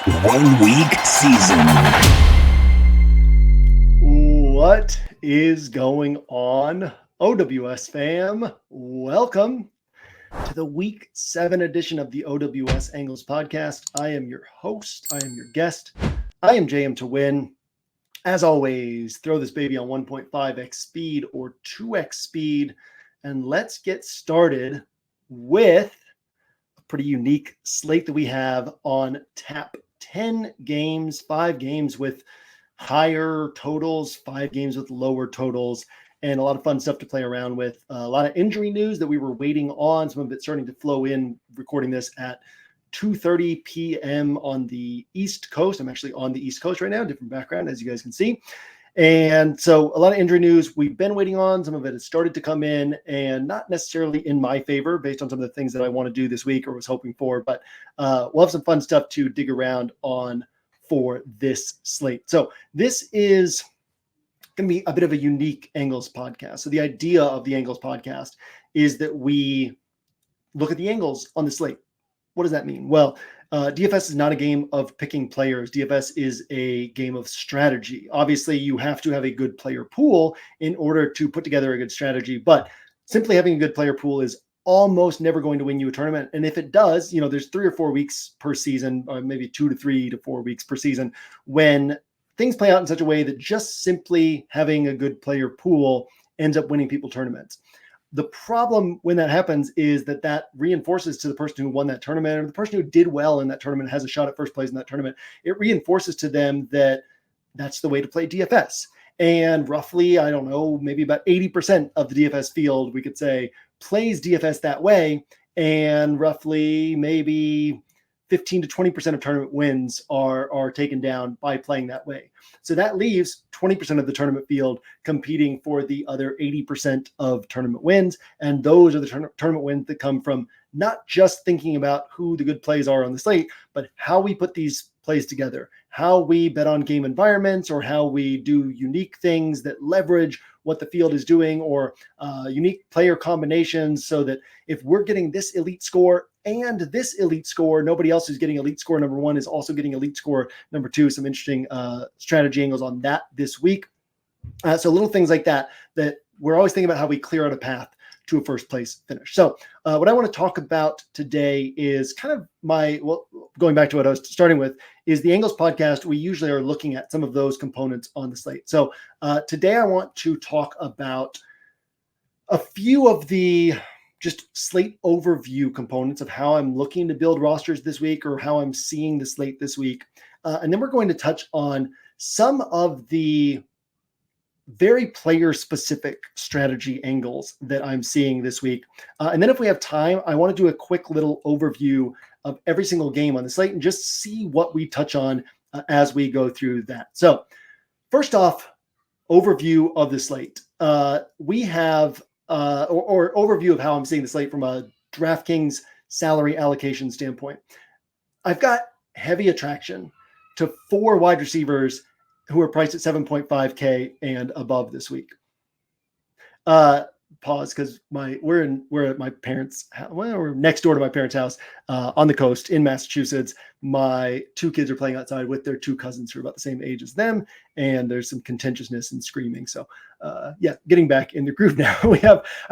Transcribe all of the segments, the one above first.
1 week season. What is going on, OWS fam? Welcome to the week 7 edition of the OWS Angles podcast. I am your host. I am your guest. I am JMToWin. As always, throw this baby on 1.5x speed or 2x speed. And let's get started with a pretty unique slate that we have on tap. 10 games, 5 games with higher totals, 5 games with lower totals, and a lot of fun stuff to play around with. A lot of injury news that we were waiting on. Some of it starting to flow in, recording this at 2:30 p.m. on the East Coast. I'm actually on the East Coast right now, different background, as you guys can see. And so a lot of injury news we've been waiting on. Some of it has started to come in and not necessarily in my favor based on some of the things that I want to do this week or was hoping for. But we'll have some fun stuff to dig around on for this slate. So this is going to be a bit of a unique Angles podcast. So the idea of the Angles podcast is that we look at the angles on the slate. What does that mean? Well, DFS is not a game of picking players. DFS is a game of strategy. Obviously, you have to have a good player pool in order to put together a good strategy, but simply having a good player pool is almost never going to win you a tournament. And if it does, there's 3 or 4 weeks per season, or maybe 2 to 3 to 4 weeks per season, when things play out in such a way that just simply having a good player pool ends up winning people tournaments. The problem when that happens is that reinforces to the person who won that tournament, or the person who did well in that tournament has a shot at first place in that tournament. It reinforces to them that that's the way to play DFS. And roughly, I don't know, maybe about 80% of the DFS field, we could say, plays DFS that way. And roughly maybe 15 to 20% of tournament wins are taken down by playing that way. So that leaves 20% of the tournament field competing for the other 80% of tournament wins. And those are the tournament wins that come from not just thinking about who the good plays are on the slate, but how we put these plays together, how we bet on game environments, or how we do unique things that leverage what the field is doing, or unique player combinations, so that if we're getting this elite score and this elite score, nobody else who's getting elite score number 1 is also getting elite score number 2. Some interesting strategy angles on that this week. So little things like that we're always thinking about how we clear out a path to a first place finish. So what I want to talk about today is kind of going back to what I was starting with, is the Angles podcast. We usually are looking at some of those components on the slate. So today I want to talk about a few of the just slate overview components of how I'm looking to build rosters this week, or how I'm seeing the slate this week. And then we're going to touch on some of the very player-specific strategy angles that I'm seeing this week. And then if we have time, I want to do a quick little overview of every single game on the slate and just see what we touch on as we go through that. So first off, overview of the slate. We have or overview of how I'm seeing the slate from a DraftKings salary allocation standpoint. I've got heavy attraction to 4 wide receivers who are priced at 7.5K and above this week. Pause, because we're at my parents' house. Well, we're next door to my parents' house on the coast in Massachusetts. My 2 kids are playing outside with their 2 cousins who are about the same age as them, and there's some contentiousness and screaming. So getting back in the groove now. I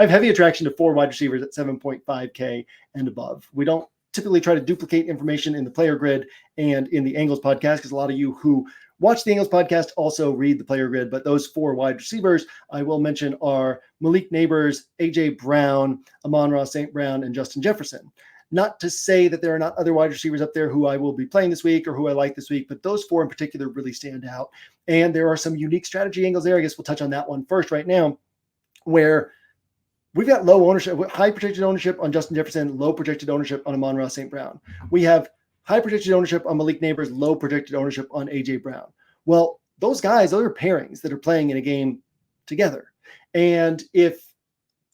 have heavy attraction to 4 wide receivers at 7.5K and above. We don't typically try to duplicate information in the player grid and in the Angles podcast, because a lot of you who watch the Angles podcast also read the player grid. But those 4 wide receivers I will mention are Malik Neighbors, AJ Brown, Amon-Ra St. Brown, and Justin Jefferson. Not to say that there are not other wide receivers up there who I will be playing this week or who I like this week, but those 4 in particular really stand out. And there are some unique strategy angles there. I guess we'll touch on that one first right now, where we've got low ownership, high projected ownership on Justin Jefferson, low projected ownership on Amon-Ra St. Brown. We have high projected ownership on Malik Neighbors, low projected ownership on AJ Brown. Well, those guys, those are pairings that are playing in a game together. And if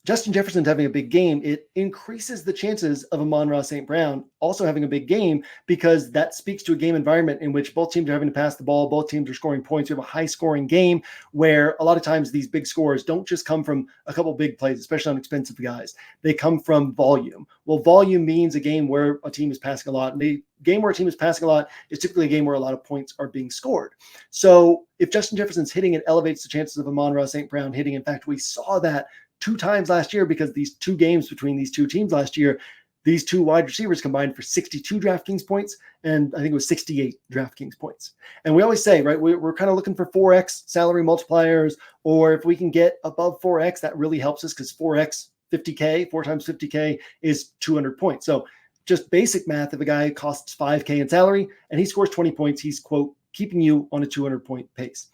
Justin Jefferson's having a big game, it increases the chances of Amon-Ra St. Brown also having a big game, because that speaks to a game environment in which both teams are having to pass the ball, both teams are scoring points. We have a high-scoring game where a lot of times these big scores don't just come from a couple big plays, especially on expensive guys. They come from volume. Well, volume means a game where a team is passing a lot, and they game where a team is passing a lot is typically a game where a lot of points are being scored. So if Justin Jefferson's hitting, it elevates the chances of Amon-Ra St. Brown hitting. In fact, we saw that 2 times last year because these 2 games between these 2 teams last year, these 2 wide receivers combined for 62 DraftKings points, and I think it was 68 DraftKings points. And we always say, right, we're kind of looking for 4x salary multipliers, or if we can get above 4x, that really helps us because 4x, 50K, 4 times 50K is 200 points. So just basic math, if a guy costs 5K in salary and he scores 20 points, he's, quote, keeping you on a 200-point pace.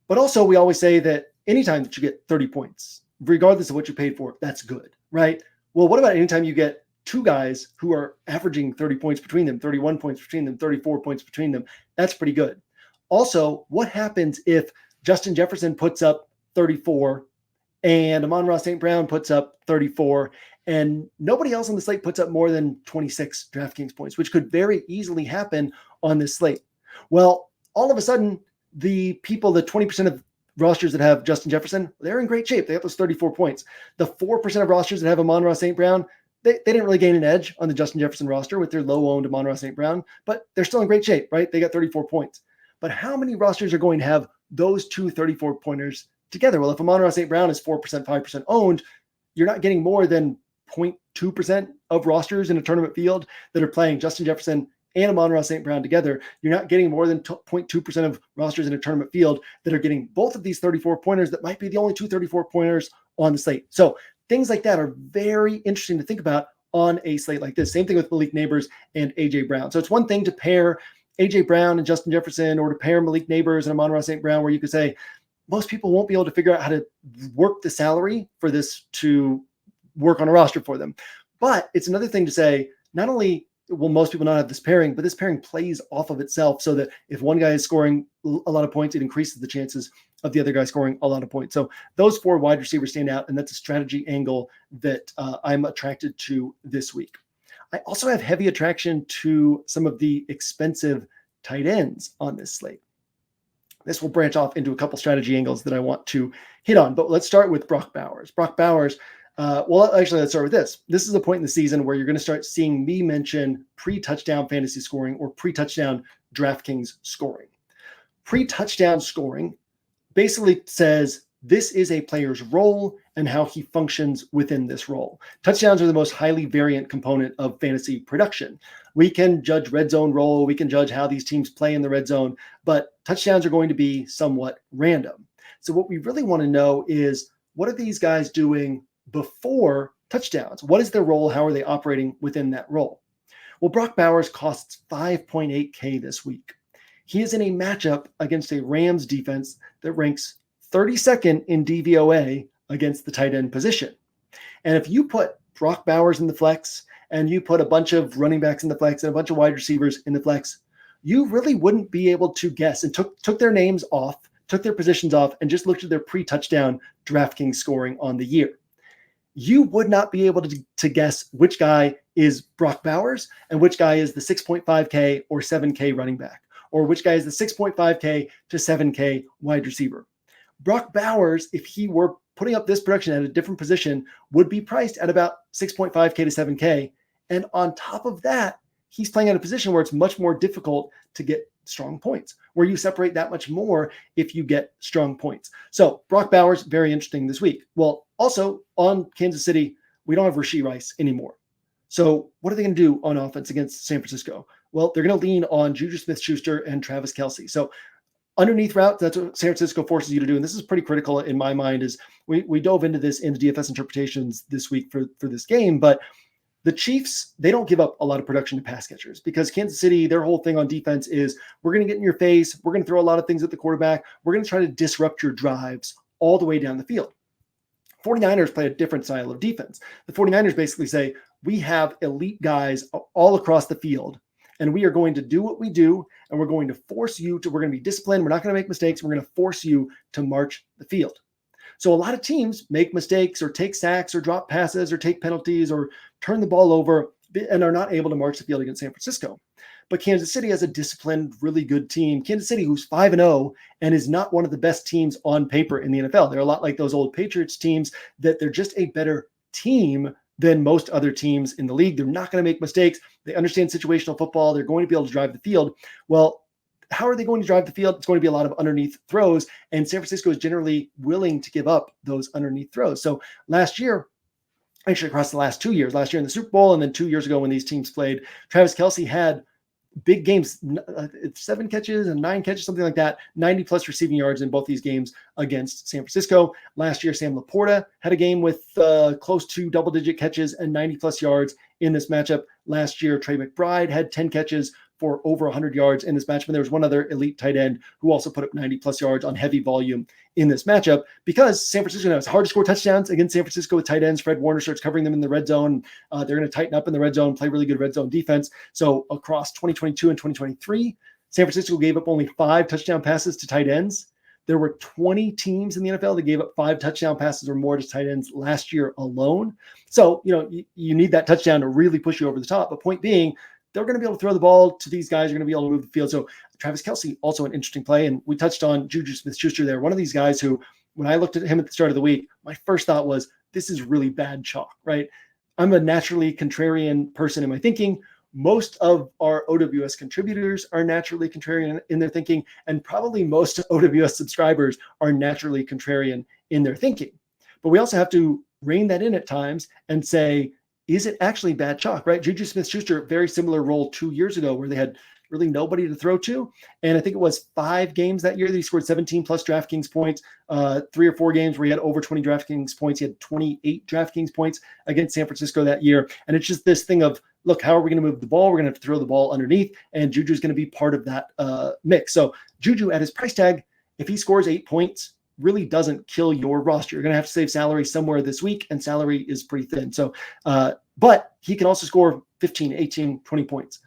But also, we always say that anytime that you get 30 points, regardless of what you paid for, that's good, right? Well, what about anytime you get 2 guys who are averaging 30 points between them, 31 points between them, 34 points between them? That's pretty good. Also, what happens if Justin Jefferson puts up 34 and Amon-Ra St. Brown puts up 34 and nobody else on the slate puts up more than 26 DraftKings points, which could very easily happen on this slate? Well, all of a sudden, the 20% of rosters that have Justin Jefferson, they're in great shape. They have those 34 points. The 4% of rosters that have Amon-Ra St. Brown, they didn't really gain an edge on the Justin Jefferson roster with their low-owned Amon-Ra St. Brown, but they're still in great shape, right? They got 34 points. But how many rosters are going to have those 2 34-pointers together? Well, if Amon-Ra St. Brown is 4%, 5% owned, you're not getting more than 0.2% of rosters in a tournament field that are playing Justin Jefferson and Amon-Ra St. Brown together. You're not getting more than 0.2% of rosters in a tournament field that are getting both of these 34-pointers that might be the only 2 34-pointers on the slate. So things like that are very interesting to think about on a slate like this. Same thing with Malik Neighbors and A.J. Brown. So it's one thing to pair A.J. Brown and Justin Jefferson, or to pair Malik Neighbors and Amon-Ra St. Brown, where you could say most people won't be able to figure out how to work the salary for this to work on a roster for them. But it's another thing to say, not only will most people not have this pairing, but this pairing plays off of itself so that if one guy is scoring a lot of points, it increases the chances of the other guy scoring a lot of points. So those 4 wide receivers stand out, and that's a strategy angle that I'm attracted to this week. I also have heavy attraction to some of the expensive tight ends on this slate. This will branch off into a couple strategy angles that I want to hit on, but let's start with Brock Bowers. Brock Bowers, let's start with this. This is a point in the season where you're going to start seeing me mention pre-touchdown fantasy scoring or pre-touchdown DraftKings scoring. Pre-touchdown scoring basically says this is a player's role and how he functions within this role. Touchdowns are the most highly variant component of fantasy production. We can judge red zone role, we can judge how these teams play in the red zone, but touchdowns are going to be somewhat random. So what we really want to know is, what are these guys doing before touchdowns? What is their role? How are they operating within that role? Well, Brock Bowers costs 5.8K this week. He is in a matchup against a Rams defense that ranks 32nd in DVOA against the tight end position. And if you put Brock Bowers in the flex and you put a bunch of running backs in the flex and a bunch of wide receivers in the flex, you really wouldn't be able to guess, and took their names off, took their positions off, and just looked at their pre-touchdown DraftKings scoring on the year. You would not be able to guess which guy is Brock Bowers and which guy is the 6.5K or 7K running back, or which guy is the 6.5K to 7K wide receiver. Brock Bowers, if he were putting up this production at a different position, would be priced at about 6.5K to 7K. And on top of that, he's playing at a position where it's much more difficult to get strong points, where you separate that much more if you get strong points. So Brock Bowers, very interesting this week. Well, also on Kansas City, we don't have Rashee Rice anymore. So what are they going to do on offense against San Francisco? Well, they're going to lean on Juju Smith-Schuster and Travis Kelce. So underneath route, that's what San Francisco forces you to do. And this is pretty critical in my mind, is we dove into this in the DFS interpretations this week for this game. But the Chiefs, they don't give up a lot of production to pass catchers, because Kansas City, their whole thing on defense is, we're going to get in your face. We're going to throw a lot of things at the quarterback. We're going to try to disrupt your drives all the way down the field. 49ers play a different style of defense. The 49ers basically say, we have elite guys all across the field, and we are going to do what we do, and we're going to force you to, we're going to be disciplined. We're not going to make mistakes. We're going to force you to march the field. So a lot of teams make mistakes or take sacks or drop passes or take penalties or turn the ball over and are not able to march the field against San Francisco. But Kansas City has a disciplined, really good team. Kansas City, who's 5-0 and is not one of the best teams on paper in the NFL. They're a lot like those old Patriots teams, that they're just a better team than most other teams in the league. They're not going to make mistakes. They understand situational football. They're going to be able to drive the field. Well, how are they going to drive the field? It's going to be a lot of underneath throws, and San Francisco is generally willing to give up those underneath throws. So last year, actually across the last 2 years, last year in the Super Bowl and then 2 years ago when these teams played, Travis Kelce had big games, 7 catches and 9 catches, something like that, 90 plus receiving yards in both these games against San Francisco. Last year, Sam Laporta had a game with close to double-digit catches and 90 plus yards in this matchup. Last year, Trey McBride had 10 catches for over 100 yards in this matchup. And there was one other elite tight end who also put up 90 plus yards on heavy volume in this matchup, because San Francisco, now it's hard to score touchdowns against San Francisco with tight ends. Fred Warner starts covering them in the red zone. They're going to tighten up in the red zone, play really good red zone defense. So across 2022 and 2023, San Francisco gave up only 5 touchdown passes to tight ends. There were 20 teams in the NFL that gave up 5 touchdown passes or more to tight ends last year alone. So, you need that touchdown to really push you over the top. But point being, they're going to be able to throw the ball to these guys. You're going to be able to move the field. So Travis Kelce, also an interesting play. And we touched on Juju Smith-Schuster there. One of these guys who, when I looked at him at the start of the week, my first thought was, this is really bad chalk, right? I'm a naturally contrarian person in my thinking. Most of our OWS contributors are naturally contrarian in their thinking, and probably most OWS subscribers are naturally contrarian in their thinking. But we also have to rein that in at times and say, is it actually bad chalk, right? Juju Smith-Schuster, very similar role 2 years ago where they had really nobody to throw to. And I think it was 5 games that year that he scored 17 plus DraftKings points, 3 or 4 games where he had over 20 DraftKings points. He had 28 DraftKings points against San Francisco that year. And it's just this thing of, look, how are we going to move the ball? We're going to have to throw the ball underneath, and Juju is going to be part of that mix. So Juju at his price tag, if he scores 8 points, really doesn't kill your roster. You're going to have to save salary somewhere this week, and salary is pretty thin. So, but he can also score 15, 18, 20 points.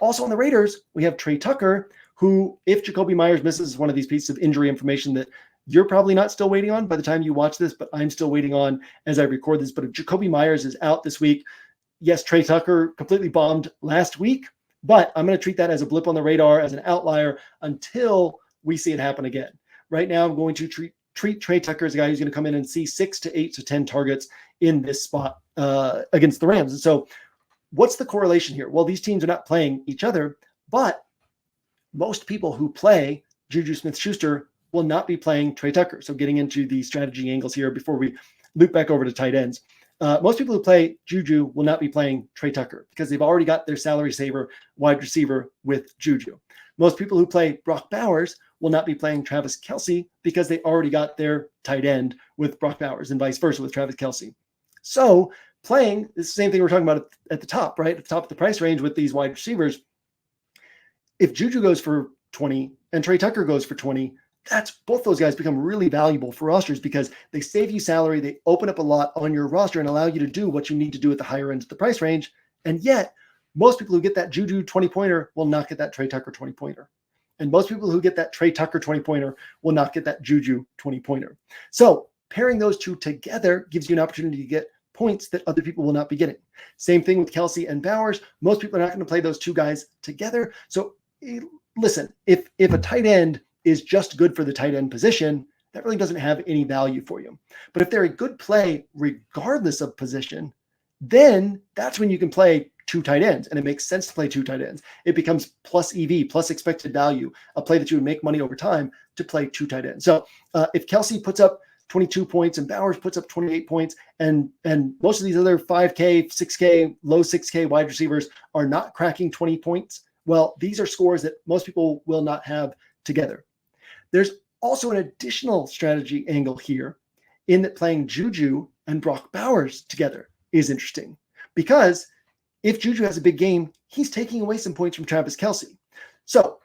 Also on the Raiders, we have Trey Tucker, who, if Jacoby Myers misses, is one of these pieces of injury information that you're probably not still waiting on by the time you watch this, but I'm still waiting on as I record this. But if Jacoby Myers is out this week, yes, Trey Tucker completely bombed last week, but I'm going to treat that as a blip on the radar, as an outlier, until we see it happen again. Right now, I'm going to treat Trey Tucker as a guy who's going to come in and see 6 to 8 to 10 targets in this spot against the Rams. And so what's the correlation here? Well, these teams are not playing each other, but most people who play Juju Smith-Schuster will not be playing Trey Tucker. So getting into the strategy angles here before we loop back over to tight ends. Most people who play Juju will not be playing Trey Tucker because they've already got their salary saver wide receiver with Juju. Most people who play Brock Bowers will not be playing Travis Kelce because they already got their tight end with Brock Bowers, and vice versa with Travis Kelce. So playing is the same thing we're talking about at the top, right? At the top of the price range with these wide receivers. If Juju goes for 20 and Trey Tucker goes for 20, that's both those guys become really valuable for rosters because they save you salary. They open up a lot on your roster and allow you to do what you need to do at the higher end of the price range. And yet most people who get that Juju 20-pointer will not get that Trey Tucker 20-pointer. And most people who get that Trey Tucker 20-pointer will not get that Juju 20-pointer. So pairing those two together gives you an opportunity to get points that other people will not be getting. Same thing with Kelce and Bowers. Most people are not going to play those two guys together. So listen, if a tight end is just good for the tight end position, that really doesn't have any value for you. But if they're a good play regardless of position, then that's when you can play 2 tight ends, and it makes sense to play 2 tight ends. It becomes plus EV, plus expected value, a play that you would make money over time to play 2 tight ends. So if Kelce puts up 22 points and Bowers puts up 28 points, and most of these other 5K, 6K, low 6K wide receivers are not cracking 20 points, well, these are scores that most people will not have together. There's also an additional strategy angle here in that playing Juju and Brock Bowers together is interesting, because if Juju has a big game, he's taking away some points from Travis Kelce. So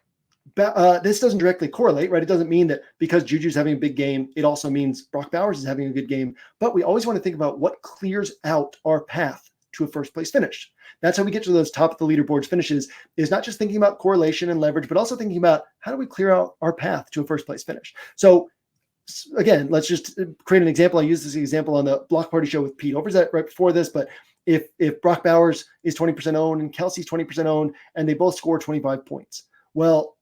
this doesn't directly correlate, right? It doesn't mean that because Juju's having a big game, it also means Brock Bowers is having a good game. But we always want to think about what clears out our path to a first place finish. That's how we get to those top of the leaderboards finishes, is not just thinking about correlation and leverage, but also thinking about how do we clear out our path to a first place finish. So again, let's just create an example. I used this example on the Block Party show with Pete Overzet right before this, but if Brock Bowers is 20% owned and Kelce's 20% owned and they both score 25 points, well,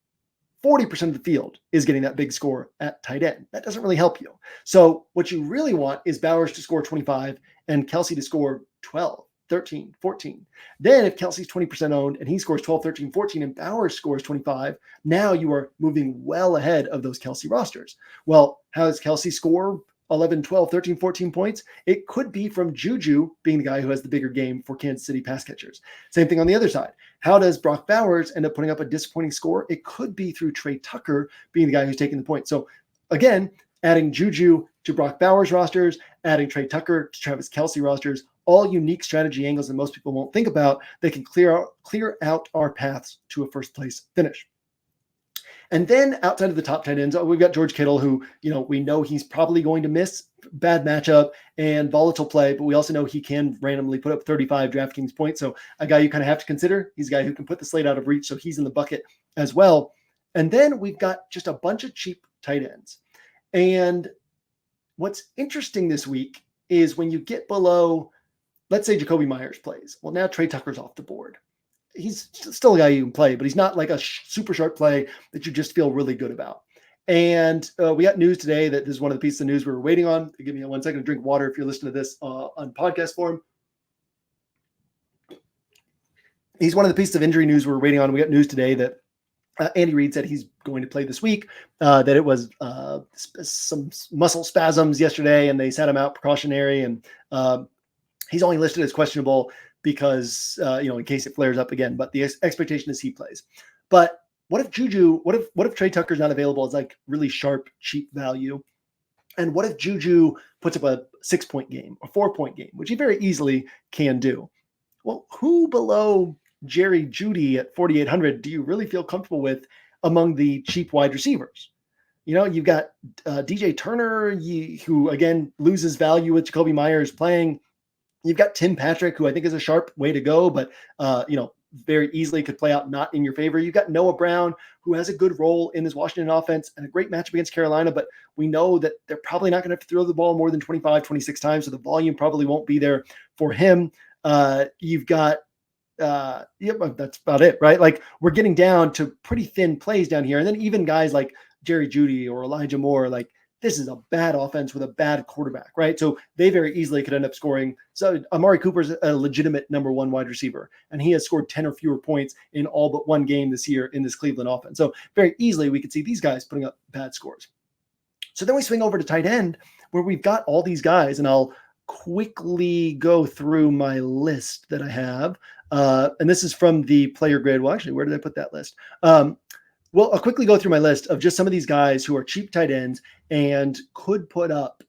40% of the field is getting that big score at tight end. That doesn't really help you. So what you really want is Bowers to score 25 and Kelce to score 12, 13, 14. Then if Kelce's 20% owned and he scores 12, 13, 14, and Bowers scores 25, now you are moving well ahead of those Kelce rosters. Well, how does Kelce score 11, 12, 13, 14 points? It could be from Juju being the guy who has the bigger game for Kansas City pass catchers. Same thing on the other side. How does Brock Bowers end up putting up a disappointing score? It could be through Trey Tucker being the guy who's taking the point. So again, adding Juju to Brock Bowers rosters, adding Trey Tucker to Travis Kelce rosters, all unique strategy angles that most people won't think about that can clear out our paths to a first place finish. And then outside of the top tight ends, we've got George Kittle, who, we know he's probably going to miss bad matchup and volatile play, but we also know he can randomly put up 35 DraftKings points. So a guy you kind of have to consider. He's a guy who can put the slate out of reach, so he's in the bucket as well. And then we've got just a bunch of cheap tight ends. And what's interesting this week is when you get below, let's say Jacoby Myers plays. Well, now Trey Tucker's off the board. He's still a guy you can play, but he's not like a super sharp play that you just feel really good about. And we got news today that this is one of the pieces of news we were waiting on. Give me 1 second to drink water if you're listening to this on podcast form. He's one of the pieces of injury news we were waiting on. We got news today that Andy Reid said he's going to play this week, that it was some muscle spasms yesterday, and they sat him out precautionary. And he's only listed as questionable because, in case it flares up again, but the expectation is he plays. But what if Juju, what if Trey Tucker's not available as like really sharp, cheap value? And what if Juju puts up a 6-point game, a 4-point game, which he very easily can do? Well, who below Jerry Jeudy at 4,800 do you really feel comfortable with among the cheap wide receivers? You've got DJ Turner, who again loses value with Jacoby Myers playing. You've got Tim Patrick, who I think is a sharp way to go, but very easily could play out not in your favor. You've got Noah Brown, who has a good role in this Washington offense and a great matchup against Carolina, but we know that they're probably not going to have to throw the ball more than 25, 26 times, so the volume probably won't be there for him. You've got that's about it, right? Like, we're getting down to pretty thin plays down here. And then even guys like Jerry Jeudy or Elijah Moore, like, this is a bad offense with a bad quarterback, right? So they very easily could end up scoring. So Amari Cooper's a legitimate number one wide receiver, and he has scored 10 or fewer points in all but one game this year in this Cleveland offense. So very easily we could see these guys putting up bad scores. So then we swing over to tight end, where we've got all these guys, and I'll quickly go through my list that I have. And this is from the player grid. Well, actually, where did I put that list? Well, I'll quickly go through my list of just some of these guys who are cheap tight ends and could put up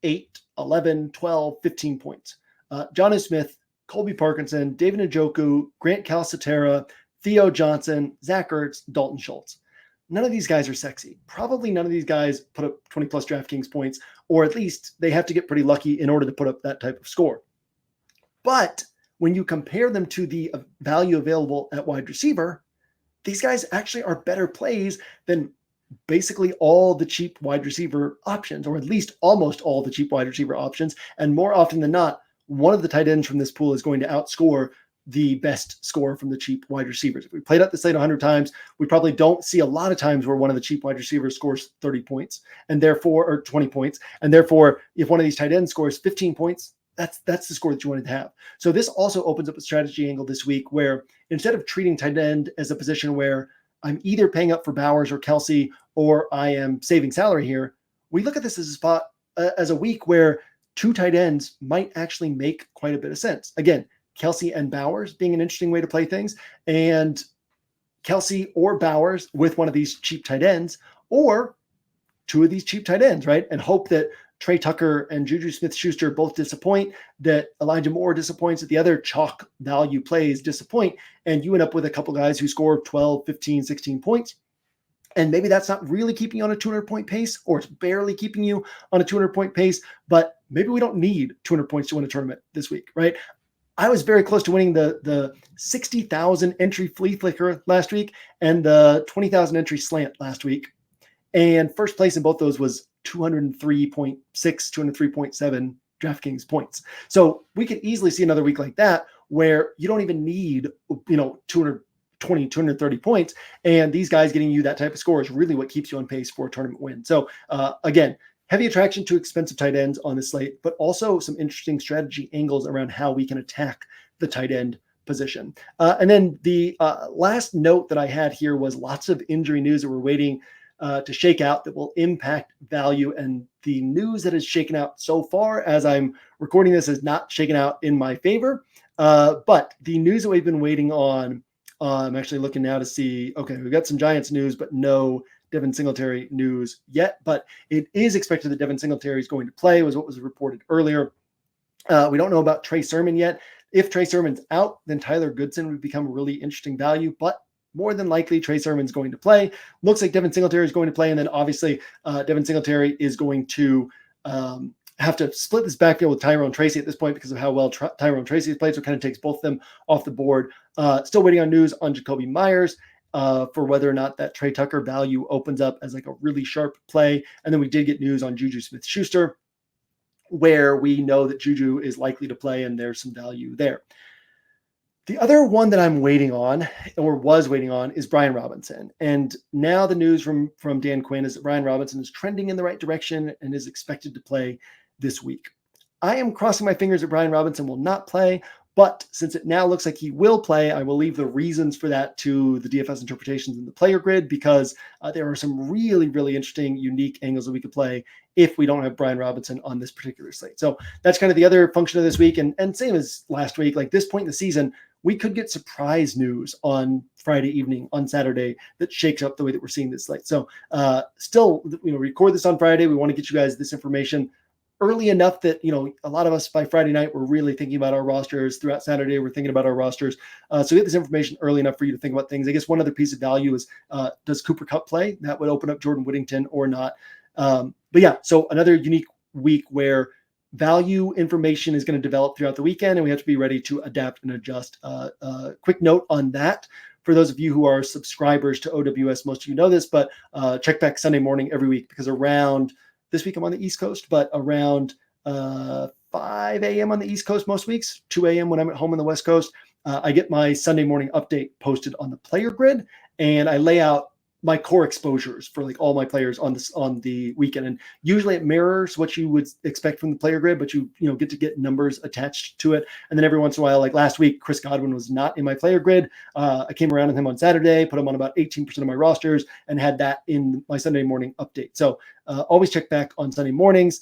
8, 11, 12, 15 points. Jonnu Smith, Colby Parkinson, David Njoku, Grant Calcaterra, Theo Johnson, Zach Ertz, Dalton Schultz. None of these guys are sexy. Probably none of these guys put up 20-plus DraftKings points, or at least they have to get pretty lucky in order to put up that type of score. But when you compare them to the value available at wide receiver, these guys actually are better plays than basically all the cheap wide receiver options, or at least almost all the cheap wide receiver options. And more often than not, one of the tight ends from this pool is going to outscore the best score from the cheap wide receivers. If we played out the slate 100 times, we probably don't see a lot of times where one of the cheap wide receivers scores 30 points and therefore, or 20 points. And therefore, if one of these tight ends scores 15 points, that's the score that you wanted to have. So this also opens up a strategy angle this week where instead of treating tight end as a position where I'm either paying up for Bowers or Kelce, or I am saving salary here, we look at this as a spot, as a week where two tight ends might actually make quite a bit of sense. Again, Kelce and Bowers being an interesting way to play things, and Kelce or Bowers with one of these cheap tight ends, or two of these cheap tight ends, right? And hope that Trey Tucker and Juju Smith-Schuster both disappoint, that Elijah Moore disappoints, that the other chalk value plays disappoint, and you end up with a couple guys who score 12, 15, 16 points. And maybe that's not really keeping you on a 200-point pace, or it's barely keeping you on a 200-point pace, but maybe we don't need 200 points to win a tournament this week, right? I was very close to winning the 60,000 entry flea flicker last week and the 20,000 entry slant last week. And first place in both those was 203.6, 203.7 DraftKings points. So we could easily see another week like that where you don't even need, 220, 230 points. And these guys getting you that type of score is really what keeps you on pace for a tournament win. So again, heavy attraction to expensive tight ends on the slate, but also some interesting strategy angles around how we can attack the tight end position. And then the last note that I had here was lots of injury news that we're waiting to shake out that will impact value. And the news that has shaken out so far as I'm recording this is not shaken out in my favor. But the news that we've been waiting on, I'm actually looking now to see, okay, we've got some Giants news, but no Devin Singletary news yet. But it is expected that Devin Singletary is going to play, was what was reported earlier. We don't know about Trey Sermon yet. If Trey Sermon's out, then Tyler Goodson would become a really interesting value, but more than likely Trey Sermon's going to play. Looks like Devin Singletary is going to play, and then obviously Devin Singletary is going to have to split this backfield with Tyrone Tracy at this point because of how well Tyrone Tracy has played, so it kind of takes both of them off the board. Still waiting on news on Jacoby Myers for whether or not that Trey Tucker value opens up as like a really sharp play. And then we did get news on Juju Smith-Schuster, where we know that Juju is likely to play and there's some value there. The other one that I'm waiting on, or was waiting on, is Brian Robinson. And now the news from Dan Quinn is that Brian Robinson is trending in the right direction and is expected to play this week. I am crossing my fingers that Brian Robinson will not play, but since it now looks like he will play, I will leave the reasons for that to the DFS interpretations in the player grid, because there are some really, really interesting, unique angles that we could play if we don't have Brian Robinson on this particular slate. So that's kind of the other function of this week. And same as last week, like this point in the season, we could get surprise news on Friday evening, on Saturday, that shakes up the way that we're seeing this slate. So still, record this on Friday. We want to get you guys this information early enough that, a lot of us by Friday night, we're really thinking about our rosters. Throughout Saturday, we're thinking about our rosters. So get this information early enough for you to think about things. I guess one other piece of value is, does Cooper Kupp play? That would open up Jordan Whittington or not. But yeah, so another unique week where value information is going to develop throughout the weekend, and we have to be ready to adapt and adjust. Quick note on that. For those of you who are subscribers to OWS, most of you know this, but check back Sunday morning every week, because around this week I'm on the East Coast, but around 5 a.m. on the East Coast most weeks, 2 a.m. when I'm at home on the West Coast, I get my Sunday morning update posted on the player grid, and I lay out my core exposures for like all my players on the weekend. And usually it mirrors what you would expect from the player grid, but you get to get numbers attached to it. And then every once in a while, like last week, Chris Godwin was not in my player grid. I came around with him on Saturday, put him on about 18% of my rosters, and had that in my Sunday morning update. So always check back on Sunday mornings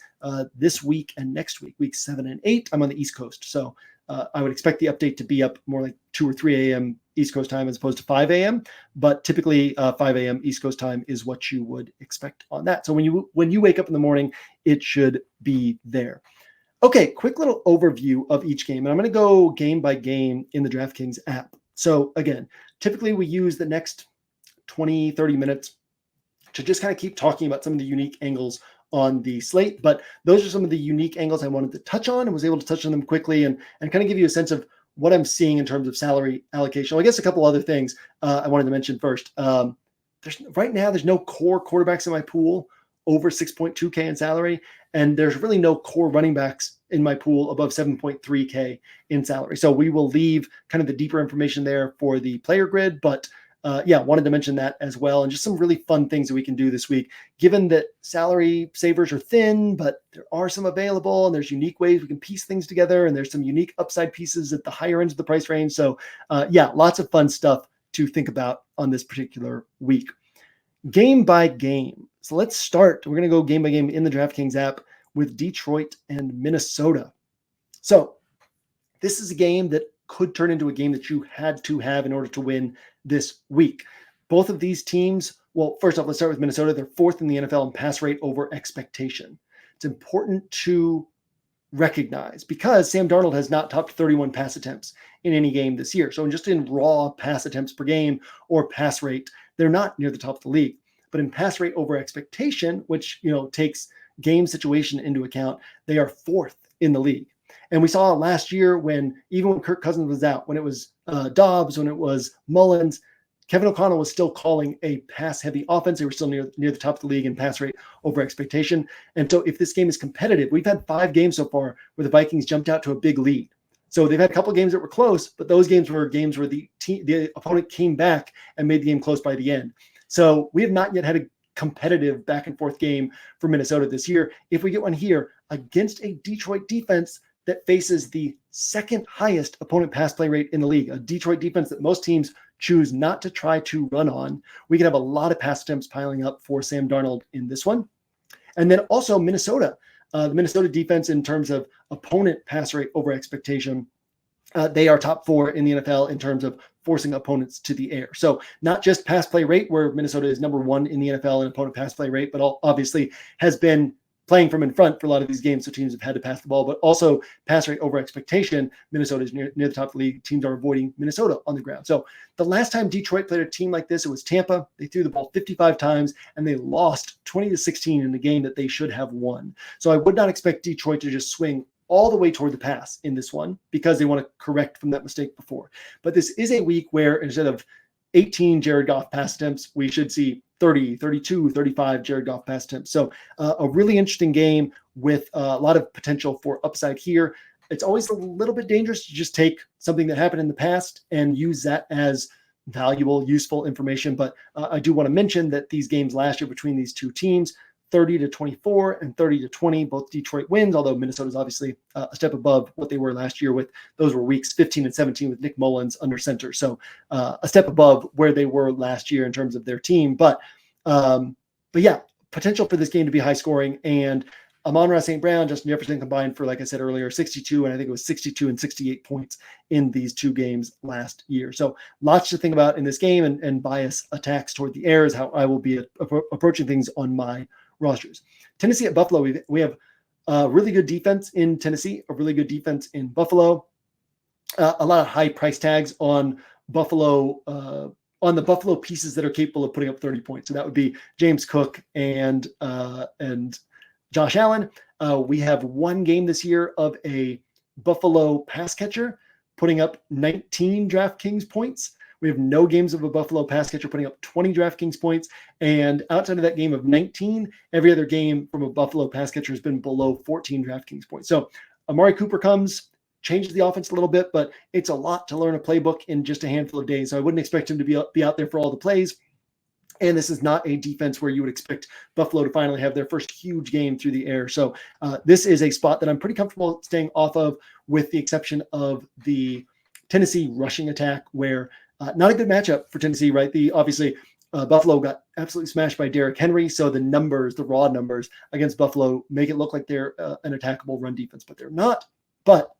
this week and next week, weeks 7 and 8. I'm on the East Coast. So I would expect the update to be up more like 2 or 3 a.m. East Coast time as opposed to 5 a.m. But typically 5 a.m. East Coast time is what you would expect on that. So when you wake up in the morning, it should be there. Okay, quick little overview of each game. And I'm going to go game by game in the DraftKings app. So again, typically we use the next 20, 30 minutes to just kind of keep talking about some of the unique angles on the slate. But those are some of the unique angles I wanted to touch on, and was able to touch on them quickly and kind of give you a sense of what I'm seeing in terms of salary allocation. Well, I guess a couple other things I wanted to mention first. Right now, there's no core quarterbacks in my pool over 6.2K in salary, and there's really no core running backs in my pool above 7.3K in salary. So we will leave kind of the deeper information there for the player grid, but wanted to mention that as well. And just some really fun things that we can do this week, given that salary savers are thin, but there are some available, and there's unique ways we can piece things together. And there's some unique upside pieces at the higher ends of the price range. So lots of fun stuff to think about on this particular week. Game by game. So let's start. We're going to go game by game in the DraftKings app with Detroit and Minnesota. So this is a game that could turn into a game that you had to have in order to win this week. Both of these teams, well, first off, let's start with Minnesota. They're fourth in the NFL in pass rate over expectation. It's important to recognize because Sam Darnold has not topped 31 pass attempts in any game this year. So just in raw pass attempts per game or pass rate, they're not near the top of the league. But in pass rate over expectation, which takes game situation into account, they are fourth in the league. And we saw last year even when Kirk Cousins was out, when it was Dobbs, when it was Mullins, Kevin O'Connell was still calling a pass-heavy offense. They were still near the top of the league in pass rate over expectation. And so if this game is competitive, we've had 5 games so far where the Vikings jumped out to a big lead. So they've had a couple of games that were close, but those games were games where the opponent came back and made the game close by the end. So we have not yet had competitive back and forth game for Minnesota this year. If we get one here against a Detroit defense that faces the second highest opponent pass play rate in the league, a Detroit defense that most teams choose not to try to run on, we can have a lot of pass attempts piling up for Sam Darnold in this one. And then also Minnesota, the Minnesota defense in terms of opponent pass rate over expectation, they are top 4 in the NFL in terms of forcing opponents to the air. So not just pass play rate, where Minnesota is number 1 in the NFL in opponent pass play rate, but obviously has been playing from in front for a lot of these games, so teams have had to pass the ball, but also pass rate over expectation. Minnesota is near the top of the league. Teams are avoiding Minnesota on the ground. So the last time Detroit played a team like this, it was Tampa. They threw the ball 55 times, and they lost 20-16 in the game that they should have won. So I would not expect Detroit to just swing all the way toward the pass in this one because they want to correct from that mistake before. But this is a week where instead of 18 Jared Goff pass attempts, we should see 30, 32, 35 Jared Goff pass attempts. So a really interesting game with a lot of potential for upside here. It's always a little bit dangerous to just take something that happened in the past and use that as valuable, useful information. But I do want to mention that these games last year between these two teams, 30-24 and 30-20, both Detroit wins, although Minnesota's obviously a step above what they were last year with those were weeks 15 and 17 with Nick Mullins under center. So a step above where they were last year in terms of their team. But yeah, potential for this game to be high scoring. And Amon-Ra St. Brown, Justin Jefferson combined for, like I said earlier, 62, and I think it was 62 and 68 points in these two games last year. So lots to think about in this game, and bias attacks toward the air is how I will be approaching things on my rosters. Tennessee at Buffalo, we have a really good defense in Tennessee, a really good defense in Buffalo, a lot of high price tags on Buffalo, on the Buffalo pieces that are capable of putting up 30 points. So that would be James Cook and Josh Allen. We have one game this year of a Buffalo pass catcher putting up 19 DraftKings points. We have no games of a Buffalo pass catcher putting up 20 DraftKings points. And outside of that game of 19, every other game from a Buffalo pass catcher has been below 14 DraftKings points. So Amari Cooper comes, changes the offense a little bit, but it's a lot to learn a playbook in just a handful of days. So I wouldn't expect him to be out there for all the plays. And this is not a defense where you would expect Buffalo to finally have their first huge game through the air. So this is a spot that I'm pretty comfortable staying off of, with the exception of the Tennessee rushing attack, where not a good matchup for Tennessee, right? Obviously, Buffalo got absolutely smashed by Derrick Henry. So the numbers, the raw numbers against Buffalo make it look like they're an attackable run defense, but they're not. But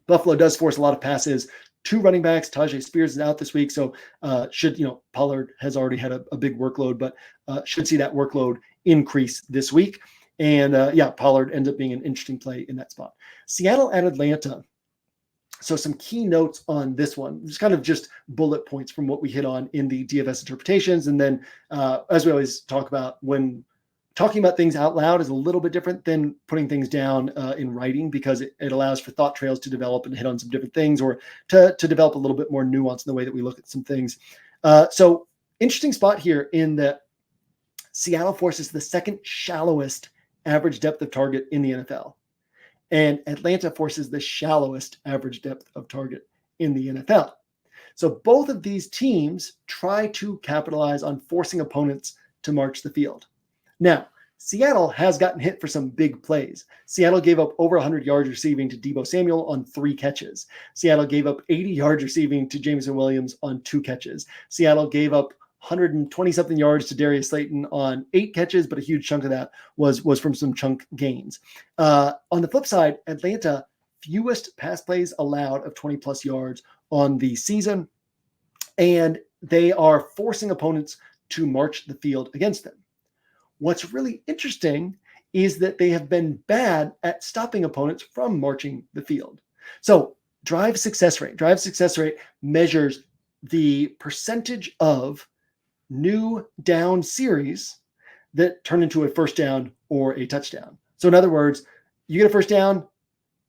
Buffalo does force a lot of passes. 2 running backs. Tajay Spears is out this week, so Pollard has already had a big workload, but should see that workload increase this week. And Pollard ends up being an interesting play in that spot. Seattle at Atlanta. So some key notes on this one, just bullet points from what we hit on in the DFS interpretations. And then as we always talk about, when talking about things out loud is a little bit different than putting things down in writing, because it allows for thought trails to develop and hit on some different things, or to develop a little bit more nuance in the way that we look at some things. So interesting spot here in that Seattle forces the second shallowest average depth of target in the NFL. And Atlanta forces the shallowest average depth of target in the NFL. So both of these teams try to capitalize on forcing opponents to march the field. Now, Seattle has gotten hit for some big plays. Seattle gave up over 100 yards receiving to Deebo Samuel on 3 catches. Seattle gave up 80 yards receiving to Jameson Williams on 2 catches. Seattle gave up 120-something yards to Darius Slayton on 8 catches, but a huge chunk of that was from some chunk gains. On the flip side, Atlanta, fewest pass plays allowed of 20-plus yards on the season, and they are forcing opponents to march the field against them. What's really interesting is that they have been bad at stopping opponents from marching the field. So drive success rate measures the percentage of new down series that turn into a first down or a touchdown. So in other words, you get a first down,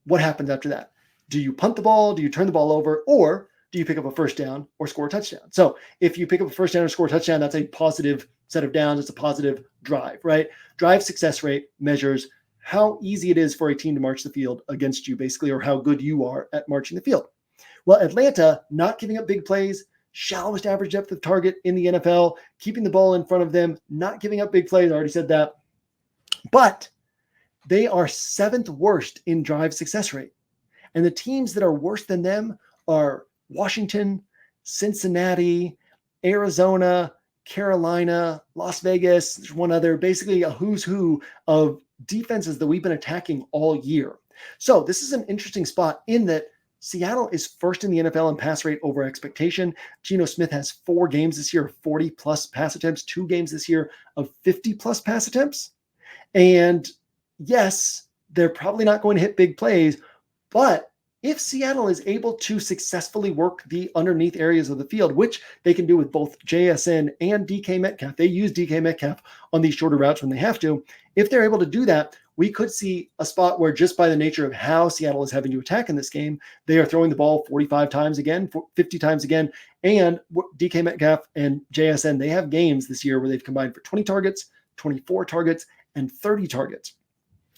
what happens after that? Do you punt the ball? Do you turn the ball over? Or do you pick up a first down or score a touchdown? So if you pick up a first down or score a touchdown, that's a positive set of downs. It's a positive drive, right? Drive success rate measures how easy it is for a team to march the field against you, basically, or how good you are at marching the field. Well, Atlanta, not giving up big plays, shallowest average depth of target in the NFL, keeping the ball in front of them, not giving up big plays. I already said that. But they are 7th worst in drive success rate. And the teams that are worse than them are Washington, Cincinnati, Arizona, Carolina, Las Vegas. There's one other, basically a who's who of defenses that we've been attacking all year. So this is an interesting spot in that Seattle is first in the NFL in pass rate over expectation. Geno Smith has 4 games this year of 40-plus pass attempts, 2 games this year of 50-plus pass attempts. And yes, they're probably not going to hit big plays, but if Seattle is able to successfully work the underneath areas of the field, which they can do with both JSN and DK Metcalf, they use DK Metcalf on these shorter routes when they have to. If they're able to do that, we could see a spot where just by the nature of how Seattle is having to attack in this game, they are throwing the ball 45 times again, 50 times again. And DK Metcalf and JSN, they have games this year where they've combined for 20 targets, 24 targets, and 30 targets.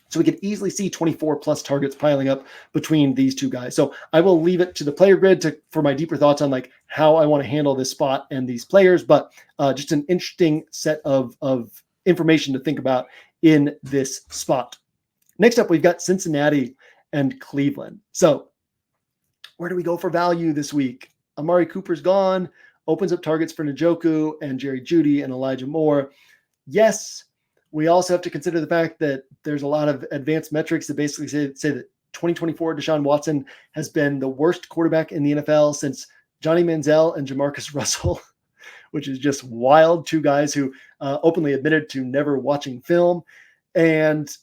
So we could easily see 24 plus targets piling up between these two guys. So I will leave it to the player grid for my deeper thoughts on like how I want to handle this spot and these players, but just an interesting set of information to think about in this spot. Next up, we've got Cincinnati and Cleveland. So where do we go for value this week? Amari Cooper's gone, opens up targets for Njoku and Jerry Jeudy and Elijah Moore. Yes, we also have to consider the fact that there's a lot of advanced metrics that basically say that 2024 Deshaun Watson has been the worst quarterback in the NFL since Johnny Manziel and Jamarcus Russell, which is just wild. 2 guys who openly admitted to never watching film. And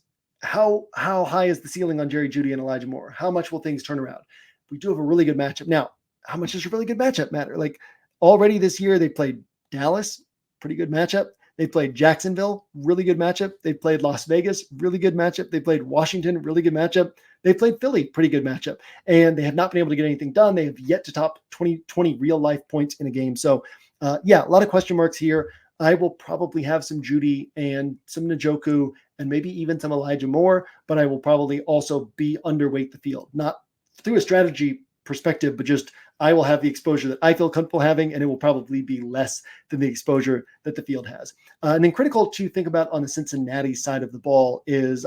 how high is the ceiling on Jerry Jeudy and Elijah Moore? How much will things turn around? We do have a really good matchup. Now, how much does a really good matchup matter? Like already this year, they played Dallas, pretty good matchup. They played Jacksonville, really good matchup. They played Las Vegas, really good matchup. They played Washington, really good matchup. They played Philly, pretty good matchup. And they have not been able to get anything done. They have yet to top 20 real life points in a game. So a lot of question marks here. I will probably have some Jeudy and some Njoku and maybe even some Elijah Moore, but I will probably also be underweight the field, not through a strategy perspective, but just I will have the exposure that I feel comfortable having, and it will probably be less than the exposure that the field has. And then critical to think about on the Cincinnati side of the ball is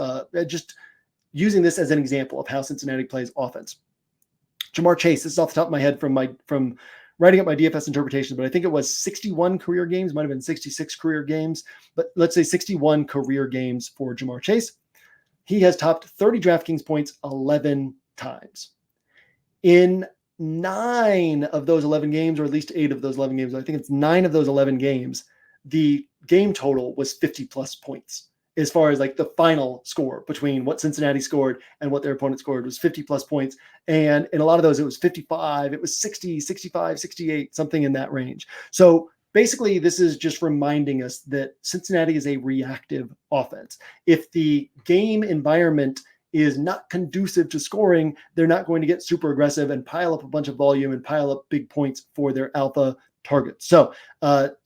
just using this as an example of how Cincinnati plays offense. Jamar Chase, this is off the top of my head from writing up my DFS interpretation, but I think it was 61 career games, might have been 66 career games, but let's say 61 career games for Jamar Chase. He has topped 30 DraftKings points 11 times. In 9 of those 11 games, or at least 8 of those 11 games, I think it's 9 of those 11 games, the game total was 50 plus points. As far as like the final score between what Cincinnati scored and what their opponent scored was 50 plus points. And in a lot of those, it was 55, it was 60, 65, 68, something in that range. So basically, this is just reminding us that Cincinnati is a reactive offense. If the game environment is not conducive to scoring, they're not going to get super aggressive and pile up a bunch of volume and pile up big points for their alpha targets. So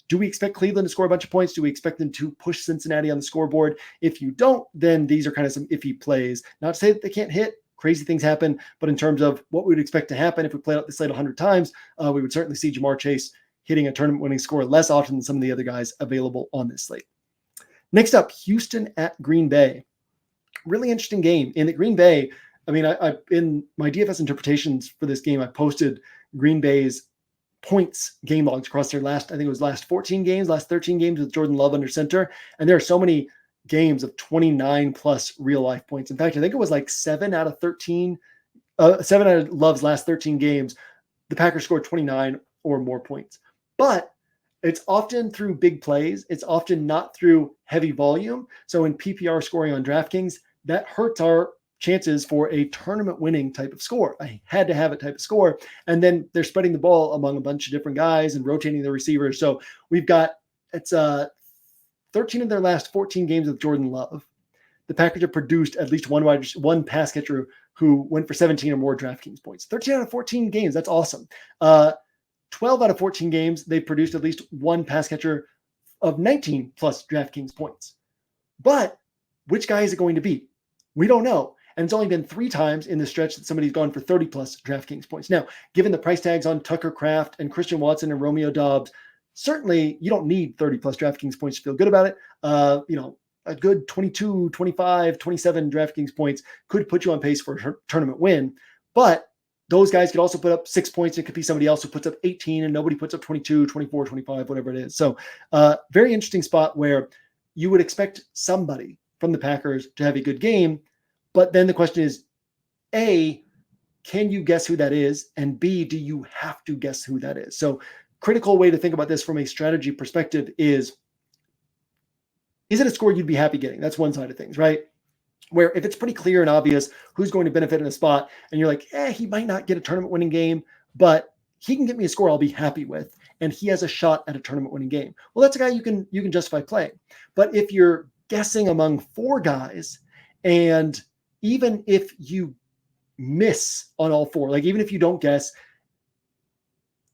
do we expect Cleveland to score a bunch of points? Do we expect them to push Cincinnati on the scoreboard? If you don't, then these are kind of some iffy plays. Not to say that they can't hit. Crazy things happen. But in terms of what we would expect to happen if we played out the slate 100 times, we would certainly see Jamar Chase hitting a tournament-winning score less often than some of the other guys available on this slate. Next up, Houston at Green Bay. Really interesting game. In Green Bay, I mean, I in my DFS interpretations for this game, I posted Green Bay's points game logs across their last 14 games, last 13 games with Jordan Love under center. And there are so many games of 29 plus real life points. In fact, I think it was like 7 out of Love's last 13 games. The Packers scored 29 or more points, but it's often through big plays. It's often not through heavy volume. So in PPR scoring on DraftKings, that hurts our chances for a tournament winning type of score. I had to have a type of score. And then they're spreading the ball among a bunch of different guys and rotating the receivers. So we've got, it's 13 of their last 14 games with Jordan Love. The Packers have produced at least one pass catcher who went for 17 or more DraftKings points. 13 out of 14 games. That's awesome. 12 out of 14 games, they produced at least one pass catcher of 19 plus DraftKings points. But which guy is it going to be? We don't know. And it's only been 3 times in the stretch that somebody's gone for 30 plus DraftKings points. Now, given the price tags on Tucker Kraft and Christian Watson and Romeo Doubs, certainly you don't need 30 plus DraftKings points to feel good about it. A good 22, 25, 27 DraftKings points could put you on pace for a tournament win. But those guys could also put up 6 points. It could be somebody else who puts up 18 and nobody puts up 22, 24, 25, whatever it is. So very interesting spot where you would expect somebody from the Packers to have a good game. But then the question is, A, can you guess who that is? And B, do you have to guess who that is? So critical way to think about this from a strategy perspective is it a score you'd be happy getting? That's one side of things, right? Where if it's pretty clear and obvious who's going to benefit in a spot, and you're like, he might not get a tournament winning game, but he can get me a score I'll be happy with, and he has a shot at a tournament winning game. Well, that's a guy you can justify playing. But if you're guessing among 4 guys, and even if you miss on all 4, like even if you don't guess,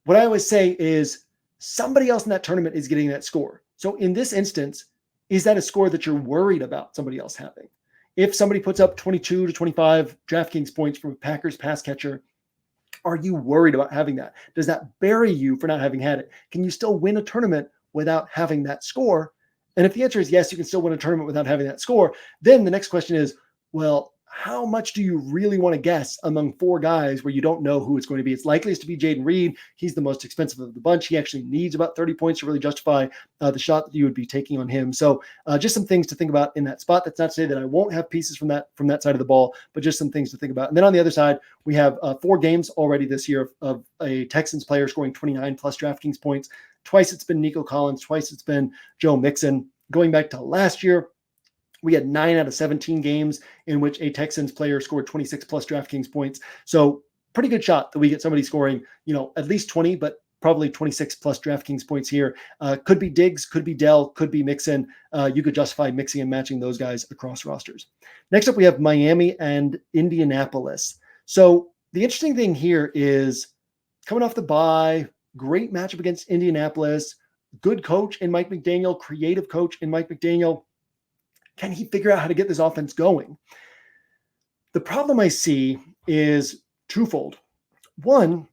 what I always say is somebody else in that tournament is getting that score. So in this instance, is that a score that you're worried about somebody else having? If somebody puts up 22 to 25 DraftKings points from a Packers pass catcher, are you worried about having that? Does that bury you for not having had it? Can you still win a tournament without having that score? And if the answer is yes, you can still win a tournament without having that score, then the next question is, well, how much do you really want to guess among 4 guys where you don't know who it's going to be? It's likeliest to be Jaden Reed. He's the most expensive of the bunch. He actually needs about 30 points to really justify the shot that you would be taking on him. So just some things to think about in that spot. That's not to say that I won't have pieces from that side of the ball, but just some things to think about. And then on the other side, we have 4 games already this year of a Texans player scoring 29 plus DraftKings points. Twice it's been Nico Collins. Twice it's been Joe Mixon. Going back to last year, we had 9 out of 17 games in which a Texans player scored 26 plus DraftKings points. So pretty good shot that we get somebody scoring, at least 20, but probably 26 plus DraftKings points here. Could be Diggs, could be Dell, could be Mixon. You could justify mixing and matching those guys across rosters. Next up, we have Miami and Indianapolis. So the interesting thing here is coming off the bye, great matchup against Indianapolis, good coach in Mike McDaniel, creative coach in Mike McDaniel. Can he figure out how to get this offense going? The problem I see is twofold. One,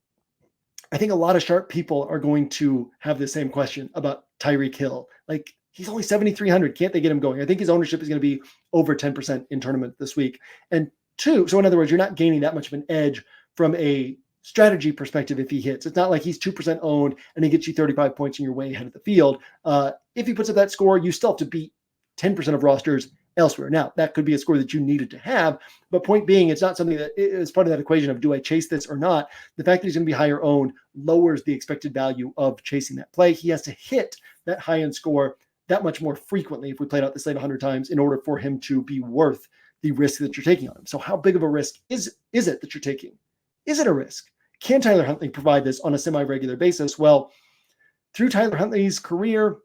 I think a lot of sharp people are going to have the same question about Tyreek Hill. Like, he's only 7,300. Can't they get him going? I think his ownership is going to be over 10% in tournament this week. And 2, so in other words, you're not gaining that much of an edge from a strategy perspective if he hits. It's not like he's 2% owned and he gets you 35 points and you're way ahead of the field. If he puts up that score, you still have to beat 10% of rosters elsewhere. Now, that could be a score that you needed to have, but point being, it's not something that is part of that equation of do I chase this or not? The fact that he's going to be higher owned lowers the expected value of chasing that play. He has to hit that high-end score that much more frequently if we played out the slate 100 times in order for him to be worth the risk that you're taking on him. So how big of a risk is it that you're taking? Is it a risk? Can Tyler Huntley provide this on a semi-regular basis? Well, through Tyler Huntley's career,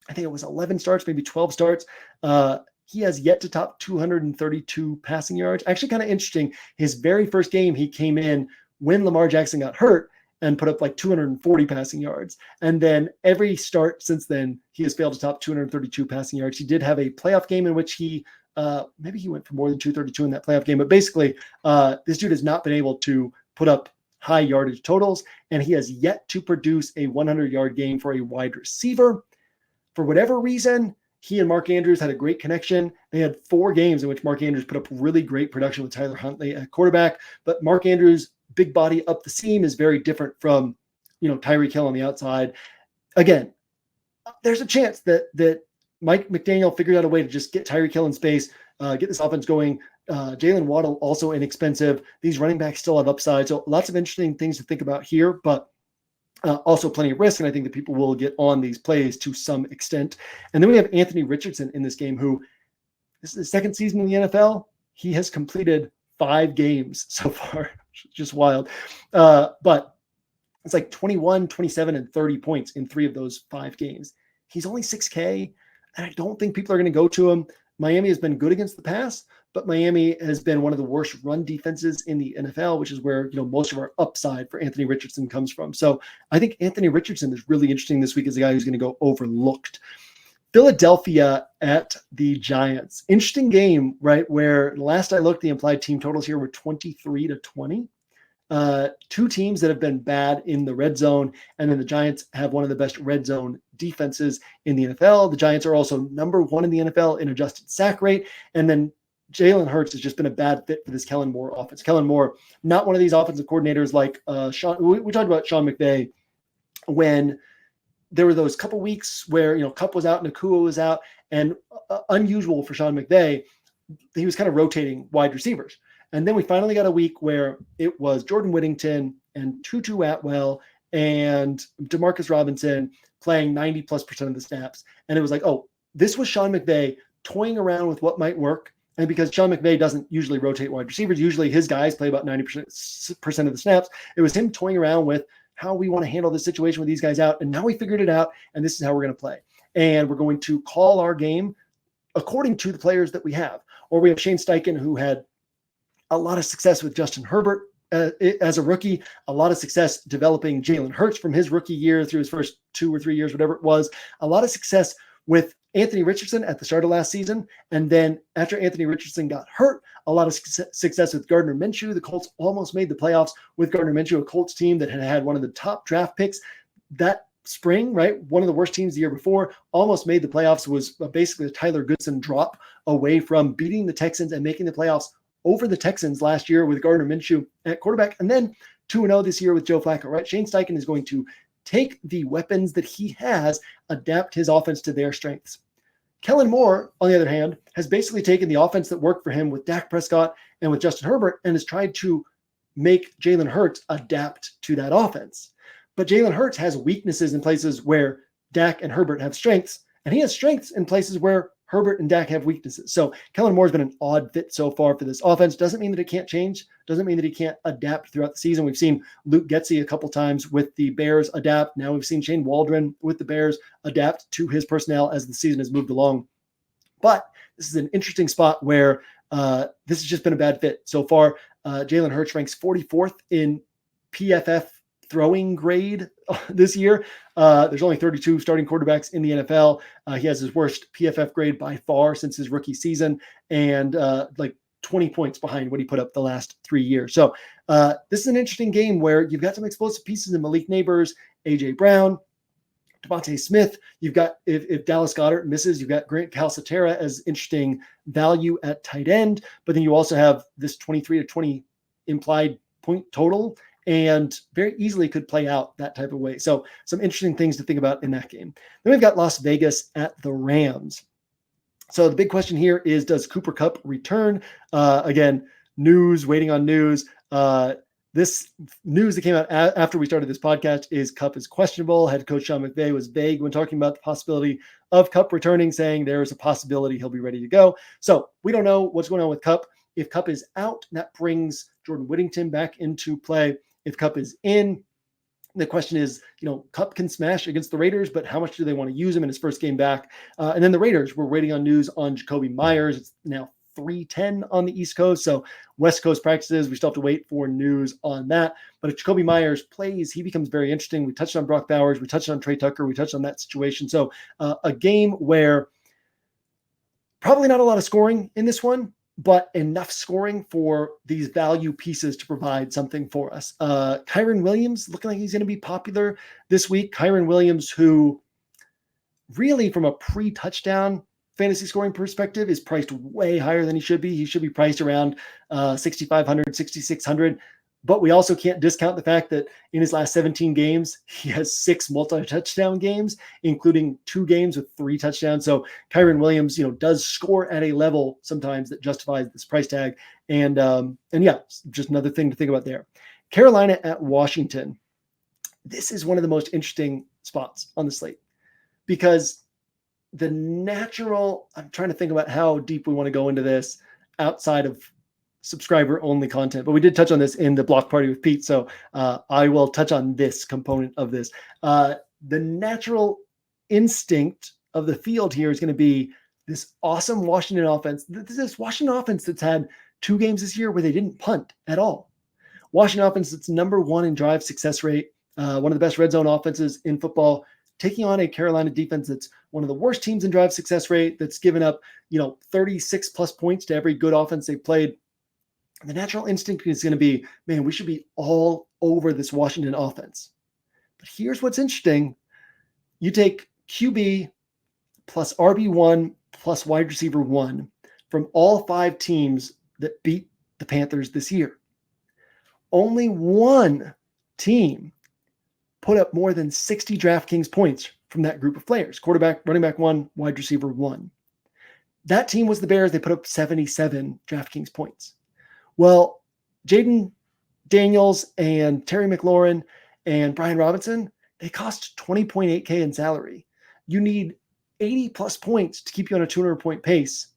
I think it was 11 starts, maybe 12 starts. He has yet to top 232 passing yards. Actually, kind of interesting. His very first game, he came in when Lamar Jackson got hurt and put up like 240 passing yards. And then every start since then, he has failed to top 232 passing yards. He did have a playoff game in which he maybe he went for more than 232 in that playoff game. But basically, this dude has not been able to put up high yardage totals, and he has yet to produce a 100-yard game for a wide receiver. For whatever reason, he and Mark Andrews had a great connection. They had 4 games in which Mark Andrews put up really great production with Tyler Huntley at quarterback. But Mark Andrews' big body up the seam is very different from, Tyreek Hill on the outside. Again, there's a chance that Mike McDaniel figured out a way to just get Tyreek Hill in space, get this offense going. Jalen Waddle also inexpensive. These running backs still have upside. So lots of interesting things to think about here, but also plenty of risk, and I think that people will get on these plays to some extent. And then we have Anthony Richardson in this game, who this is his second season in the NFL. He has completed 5 games so far, just wild. But it's like 21, 27, and 30 points in 3 of those 5 games. He's only 6K, and I don't think people are going to go to him. Miami has been good against the pass, but Miami has been one of the worst run defenses in the NFL, which is where most of our upside for Anthony Richardson comes from. So I think Anthony Richardson is really interesting this week as a guy who's going to go overlooked. Philadelphia at the Giants. Interesting game, right? Where last I looked, the implied team totals here were 23-20. Two teams that have been bad in the red zone, and then the Giants have one of the best red zone defenses in the NFL. The Giants are also number one in the NFL in adjusted sack rate, and then Jalen Hurts has just been a bad fit for this Kellen Moore offense. Kellen Moore, not one of these offensive coordinators like Sean. We talked about Sean McVay when there were those couple weeks where, Kupp was out and Nakua was out, and unusual for Sean McVay, he was kind of rotating wide receivers. And then we finally got a week where it was Jordan Whittington and Tutu Atwell and Demarcus Robinson playing 90+% of the snaps. And it was like, oh, this was Sean McVay toying around with what might work. And because Sean McVay doesn't usually rotate wide receivers, usually his guys play about 90% of the snaps. It was him toying around with how we want to handle this situation with these guys out. And now we figured it out, and this is how we're going to play. And we're going to call our game according to the players that we have. Or we have Shane Steichen, who had a lot of success with Justin Herbert as a rookie, a lot of success developing Jalen Hurts from his rookie year through his first 2 or 3 years, whatever it was, a lot of success with Anthony Richardson at the start of last season. And then after Anthony Richardson got hurt, a lot of success with Gardner Minshew. The Colts almost made the playoffs with Gardner Minshew, a Colts team that had one of the top draft picks that spring, right? One of the worst teams the year before, almost made the playoffs, was basically a Tyler Goodson drop away from beating the Texans and making the playoffs over the Texans last year with Gardner Minshew at quarterback, and then 2-0 this year with Joe Flacco, right? Shane Steichen is going to take the weapons that he has, adapt his offense to their strengths. Kellen Moore, on the other hand, has basically taken the offense that worked for him with Dak Prescott and with Justin Herbert and has tried to make Jalen Hurts adapt to that offense. But Jalen Hurts has weaknesses in places where Dak and Herbert have strengths, and he has strengths in places where Herbert and Dak have weaknesses. So Kellen Moore has been an odd fit so far for this offense. Doesn't mean that it can't change. Doesn't mean that he can't adapt throughout the season. We've seen Luke Getsy a couple times with the Bears adapt. Now we've seen Shane Waldron with the Bears adapt to his personnel as the season has moved along. But this is an interesting spot where this has just been a bad fit so far. Jalen Hurts ranks 44th in PFF throwing grade this year. There's only 32 starting quarterbacks in the NFL. He has his worst PFF grade by far since his rookie season, and like 20 points behind what he put up the last 3 years. So this is an interesting game where you've got some explosive pieces in Malik Neighbors, A.J. Brown, Devontae Smith. You've got, if Dallas Goedert misses, you've got Grant Calcaterra as interesting value at tight end, but then you also have this 23-20 implied point total, and very easily could play out that type of way. So some interesting things to think about in that game. Then we've got Las Vegas at the Rams. So the big question here is, does Cooper Kupp return? Again, news, waiting on news. This news that came out after we started this podcast is Kupp is questionable. Head coach Sean McVay was vague when talking about the possibility of Kupp returning, saying there is a possibility he'll be ready to go. So we don't know what's going on with Kupp. If Kupp is out, that brings Jordan Whittington back into play. If Kupp is in, the question is, Kupp can smash against the Raiders, but how much do they want to use him in his first game back? And then the Raiders, we're waiting on news on Jacoby Myers. It's now 3:10 on the East Coast. So West Coast practices, we still have to wait for news on that. But if Jacoby Myers plays, he becomes very interesting. We touched on Brock Bowers. We touched on Trey Tucker. We touched on that situation. So a game where probably not a lot of scoring in this one, but enough scoring for these value pieces to provide something for us. Kyren Williams looking like he's going to be popular this week. Kyren Williams, who really from a pre-touchdown fantasy scoring perspective is priced way higher than he should be. He should be priced around 6,500, 6,600. But we also can't discount the fact that in his last 17 games, he has 6 multi-touchdown games, including 2 games with 3 touchdowns. So Kyren Williams, does score at a level sometimes that justifies this price tag. And yeah, just another thing to think about there. Carolina at Washington. This is one of the most interesting spots on the slate because I'm trying to think about how deep we want to go into this outside of subscriber only content, but we did touch on this in the block party with Pete. So I will touch on this component of this. The natural instinct of the field here is going to be this awesome Washington offense. This Washington offense that's had 2 games this year where they didn't punt at all. Washington offense that's number 1 in drive success rate, one of the best red zone offenses in football. taking on a Carolina defense that's one of the worst teams in drive success rate, that's given up, 36 plus points to every good offense they've played. The natural instinct is going to be, man, we should be all over this Washington offense. But here's what's interesting. You take QB plus RB1 plus wide receiver 1 from all 5 teams that beat the Panthers this year. Only one team put up more than 60 DraftKings points from that group of players. Quarterback, running back 1, wide receiver 1. That team was the Bears. They put up 77 DraftKings points. Well, Jaden Daniels and Terry McLaurin and Brian Robinson, they cost $20.8K in salary. You need 80 plus points to keep you on a 200-point pace.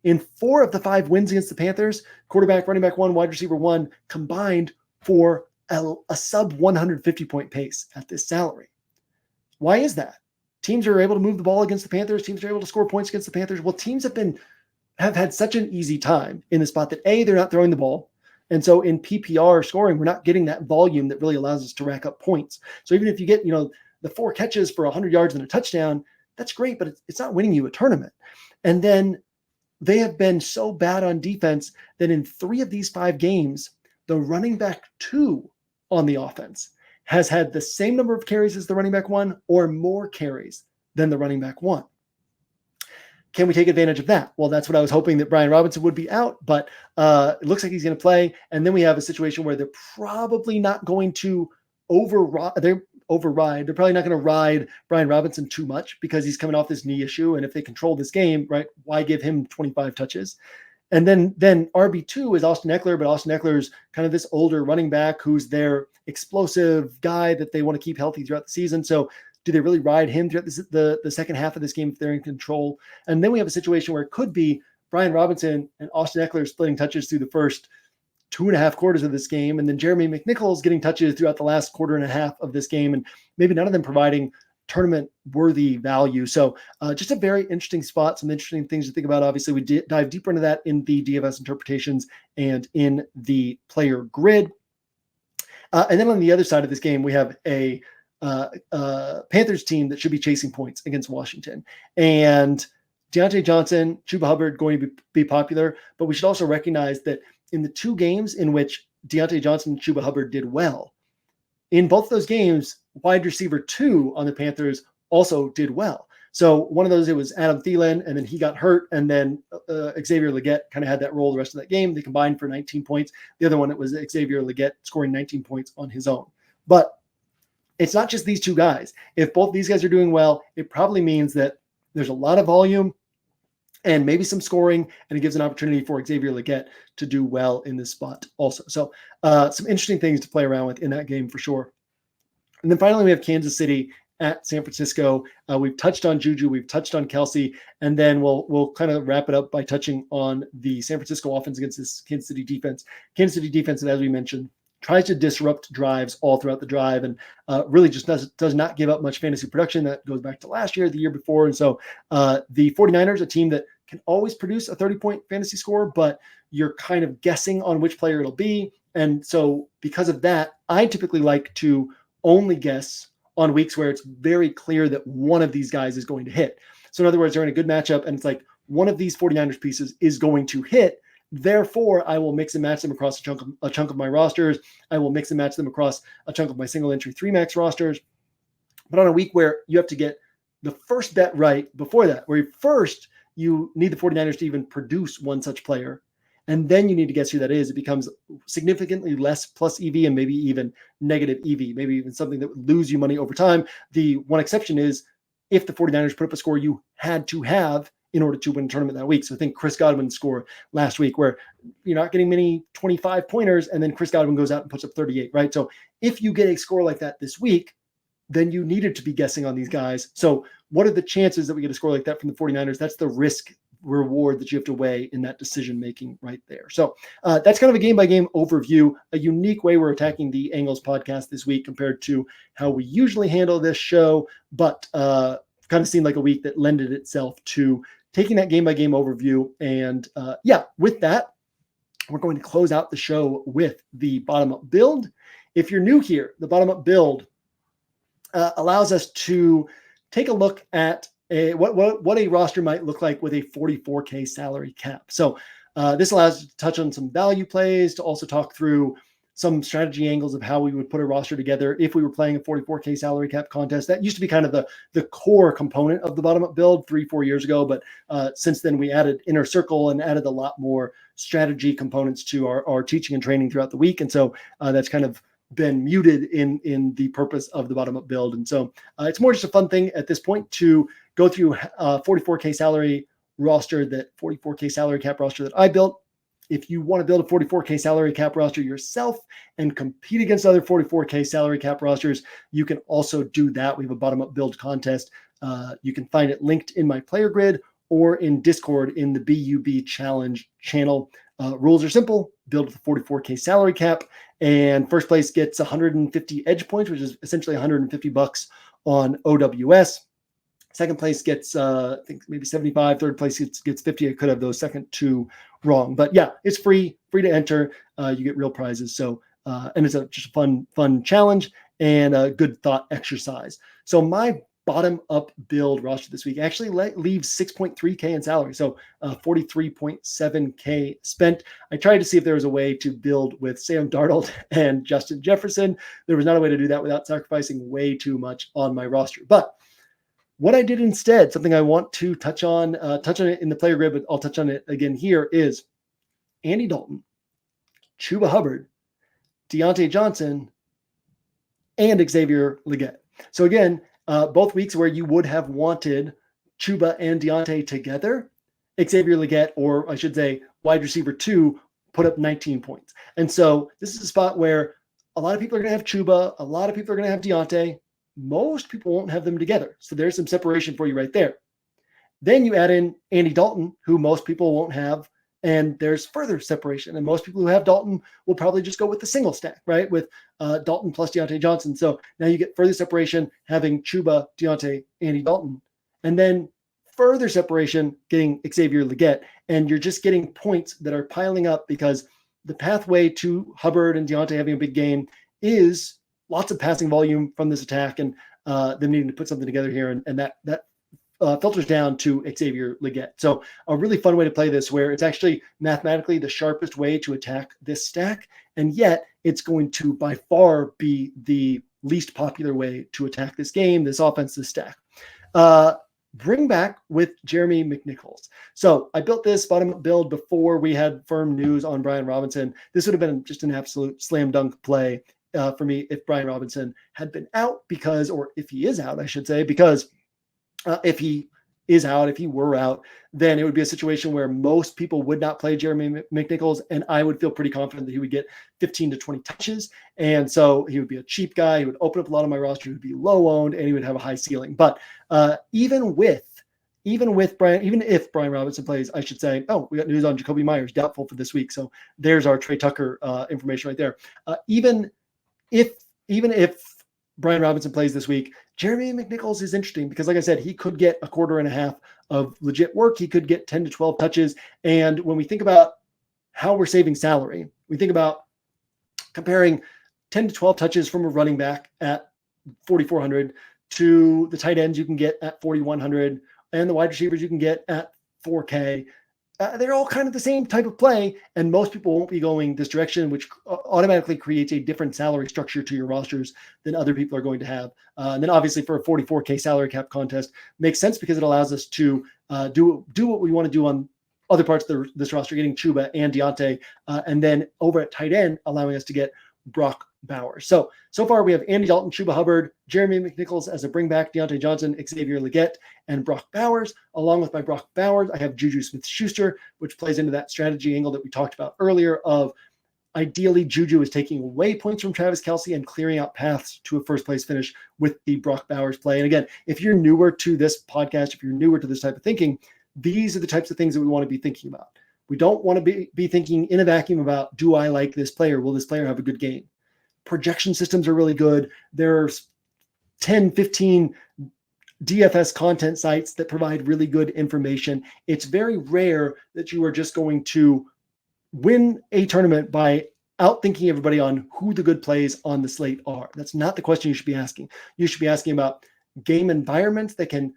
In 4 of the 5 wins against the Panthers, quarterback, running back 1, wide receiver 1 combined for a sub 150-point pace at this salary. Why is that? Teams are able to move the ball against the Panthers. Teams are able to score points against the Panthers. Well, teams have had such an easy time in the spot that they're not throwing the ball. And so in PPR scoring, we're not getting that volume that really allows us to rack up points. So even if you get, the 4 catches for 100 yards and a touchdown, that's great, but it's not winning you a tournament. And then they have been so bad on defense that in 3 of these 5 games, the running back 2 on the offense has had the same number of carries as the running back 1 or more carries than the running back 1. Can we take advantage of that? Well, that's what I was hoping that Brian Robinson would be out, but it looks like he's going to play. And then we have a situation where they're probably not going to override. They're probably not going to ride Brian Robinson too much because he's coming off this knee issue. And if they control this game, right, why give him 25 touches? And then RB2 is Austin Eckler, but Austin Eckler's kind of this older running back who's their explosive guy that they want to keep healthy throughout the season. So do they really ride him throughout the second half of this game if they're in control? And then we have a situation where it could be Brian Robinson and Austin Eckler splitting touches through the first 2.5 quarters of this game, and then Jeremy McNichols getting touches throughout the last quarter and a half of this game, and maybe none of them providing tournament-worthy value. So just a very interesting spot, some interesting things to think about. Obviously, we dive deeper into that in the DFS interpretations and in the player grid. And then on the other side of this game, we have a Panthers team that should be chasing points against Washington. And Deontay Johnson, Chuba Hubbard going to be popular, but we should also recognize that in the 2 games in which Deontay Johnson and Chuba Hubbard did well, in both those games, wide receiver 2 on the Panthers also did well. So one of those, it was Adam Thielen, and then he got hurt, and then Xavier Legette kind of had that role the rest of that game. They combined for 19 points. The other one, it was Xavier Legette scoring 19 points on his own. But it's not just these 2 guys. If both these guys are doing well, it probably means that there's a lot of volume and maybe some scoring, and it gives an opportunity for Xavier Legette to do well in this spot also. So some interesting things to play around with in that game for sure. And then finally, we have Kansas City at San Francisco. We've touched on Juju, we've touched on Kelce, and then we'll kind of wrap it up by touching on the San Francisco offense against this Kansas City defense. Kansas City defense, as we mentioned, tries to disrupt drives all throughout the drive and really just does not give up much fantasy production. That goes back to last year, the year before. And so the 49ers, a team that can always produce a 30-point fantasy score, but you're kind of guessing on which player it'll be. And so because of that, I typically like to only guess on weeks where it's very clear that one of these guys is going to hit. So in other words, they're in a good matchup and it's like one of these 49ers pieces is going to hit. Therefore, I will mix and match them across a chunk of my rosters. I will mix and match them across a chunk of my single entry 3-max rosters. But on a week where you have to get the first bet right before that, where first you need the 49ers to even produce one such player, and then you need to guess who that is, it becomes significantly less plus EV and maybe even negative EV, maybe even something that would lose you money over time. The one exception is if the 49ers put up a score you had to have in order to win a tournament that week. So I think Chris Godwin's score last week where you're not getting many 25 pointers and then Chris Godwin goes out and puts up 38, right? So if you get a score like that this week, then you needed to be guessing on these guys. So what are the chances that we get a score like that from the 49ers? That's the risk reward that you have to weigh in that decision-making right there. So that's kind of a game-by-game overview, a unique way we're attacking the Angles podcast this week compared to how we usually handle this show, but kind of seemed like a week that lended itself to taking that game-by-game overview. And with that, we're going to close out the show with the bottom-up build. If you're new here, the bottom-up build allows us to take a look at what a roster might look like with a 44K salary cap. So this allows us to touch on some value plays, to also talk through some strategy angles of how we would put a roster together if we were playing a 44K salary cap contest. That used to be kind of the core component of the bottom-up build 3-4 years ago, but since then we added Inner Circle and added a lot more strategy components to our teaching and training throughout the week. And so that's kind of been muted in the purpose of the bottom-up build. And so it's more just a fun thing at this point to go through 44K salary roster, that 44K salary cap roster that I built. If you want to build a 44K salary cap roster yourself and compete against other 44K salary cap rosters, you can also do that. We have a bottom-up build contest. You can find it linked in my player grid or in Discord in the BUB Challenge channel. Rules are simple. Build with a 44K salary cap, and first place gets 150 edge points, which is essentially $150 on OWS. Second place gets, I think maybe 75. Third place gets 50. I could have those second two wrong, but yeah, it's free to enter. You get real prizes. So, and it's just a fun challenge and a good thought exercise. So my bottom up build roster this week actually leaves 6.3K in salary. So 43.7K spent. I tried to see if there was a way to build with Sam Darnold and Justin Jefferson. There was not a way to do that without sacrificing way too much on my roster. But what I did instead, something I want to touch on it in the player grid, but I'll touch on it again here, is Andy Dalton, Chuba Hubbard, Deontay Johnson, and Xavier Legette. So again, both weeks where you would have wanted Chuba and Deontay together, Xavier Legette, or I should say wide receiver 2, put up 19 points. And so this is a spot where a lot of people are going to have Chuba, a lot of people are going to have Deontay. Most people won't have them together. So there's some separation for you right there. Then you add in Andy Dalton, who most people won't have, and there's further separation. And most people who have Dalton will probably just go with the single stack, right? With Dalton plus Deontay Johnson. So now you get further separation having Chuba, Deontay, Andy Dalton. And then further separation getting Xavier Legette. And you're just getting points that are piling up because the pathway to Hubbard and Deontay having a big game is lots of passing volume from this attack and them needing to put something together here. And that filters down to Xavier Legette. So a really fun way to play this, where it's actually mathematically the sharpest way to attack this stack. And yet it's going to by far be the least popular way to attack this game, this offense, this stack. Bring back with Jeremy McNichols. So I built this bottom build before we had firm news on Brian Robinson. This would have been just an absolute slam dunk play for me if Brian Robinson had been out, or if he is out, I should say, because if he were out, then it would be a situation where most people would not play Jeremy McNichols, and I would feel pretty confident that he would get 15 to 20 touches. And so he would be a cheap guy. He would open up a lot of my roster. He would be low owned, and he would have a high ceiling. But even if Brian Robinson plays, I should say, we got news on Jacoby Myers, doubtful for this week. So there's our Trey Tucker information right there. Even if Brian Robinson plays this week, Jeremy McNichols is interesting because, like I said, he could get a quarter and a half of legit work. He could get 10 to 12 touches. And when we think about how we're saving salary, we think about comparing 10 to 12 touches from a running back at 4,400 to the tight ends you can get at 4,100 and the wide receivers you can get at 4K. They're all kind of the same type of play, and most people won't be going this direction, which automatically creates a different salary structure to your rosters than other people are going to have. And then obviously for a 44K salary cap contest makes sense because it allows us to do what we want to do on other parts of this roster, getting Chuba and Deontay, and then over at tight end, allowing us to get Brock Bowers. So far we have Andy Dalton, Chuba Hubbard, Jeremy McNichols as a bring back, Deontay Johnson, Xavier Legette, and Brock Bowers. Along with my Brock Bowers, I have Juju Smith-Schuster, which plays into that strategy angle that we talked about earlier of ideally Juju is taking away points from Travis Kelce and clearing out paths to a first place finish with the Brock Bowers play. And again, if you're newer to this podcast, if you're newer to this type of thinking, these are the types of things that we want to be thinking about. We don't want to be thinking in a vacuum about, do I like this player? Will this player have a good game? Projection systems are really good. There's 10, 15 DFS content sites that provide really good information. It's very rare that you are just going to win a tournament by out-thinking everybody on who the good plays on the slate are. That's not the question you should be asking. You should be asking about game environments that can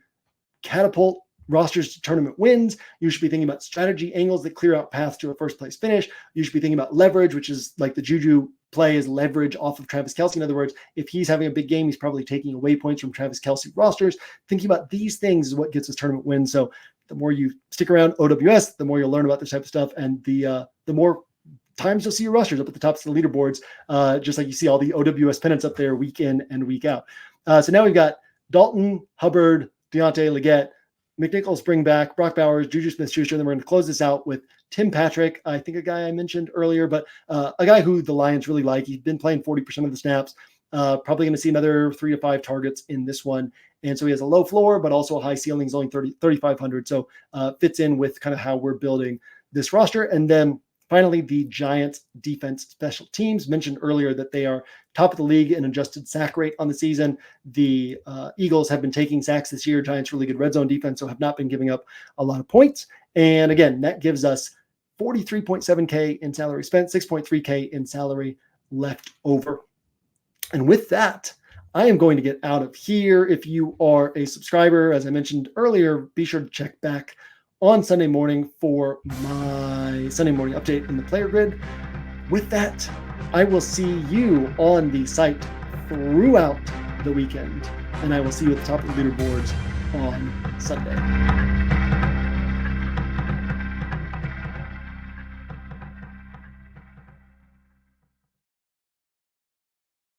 catapult rosters to tournament wins. You should be thinking about strategy angles that clear out paths to a first place finish. You should be thinking about leverage, which is like the Juju play is leverage off of Travis Kelce. In other words, if he's having a big game, he's probably taking away points from Travis Kelce rosters. Thinking about these things is what gets us tournament wins. So the more you stick around OWS, the more you'll learn about this type of stuff. And the more times you'll see your rosters up at the tops of the leaderboards, just like you see all the OWS pennants up there week in and week out. So now we've got Dalton, Hubbard, Deontay, Leggett, McNichols bring back, Brock Bowers, Juju Smith-Schuster, and then we're going to close this out with Tim Patrick, I think a guy I mentioned earlier, but a guy who the Lions really like. He's been playing 40% of the snaps, probably going to see another 3 to 5 targets in this one. And so he has a low floor, but also a high ceiling. He's only 3,500. So fits in with kind of how we're building this roster. And then finally, the Giants defense special teams. Mentioned earlier that they are top of the league in adjusted sack rate on the season. The Eagles have been taking sacks this year. Giants really good red zone defense, so have not been giving up a lot of points. And again, that gives us 43.7K in salary spent, 6.3K in salary left over. And with that, I am going to get out of here. If you are a subscriber, as I mentioned earlier, be sure to check back on Sunday morning for my Sunday morning update in the player grid. With that, I will see you on the site throughout the weekend, and I will see you at the top of the leaderboards on Sunday.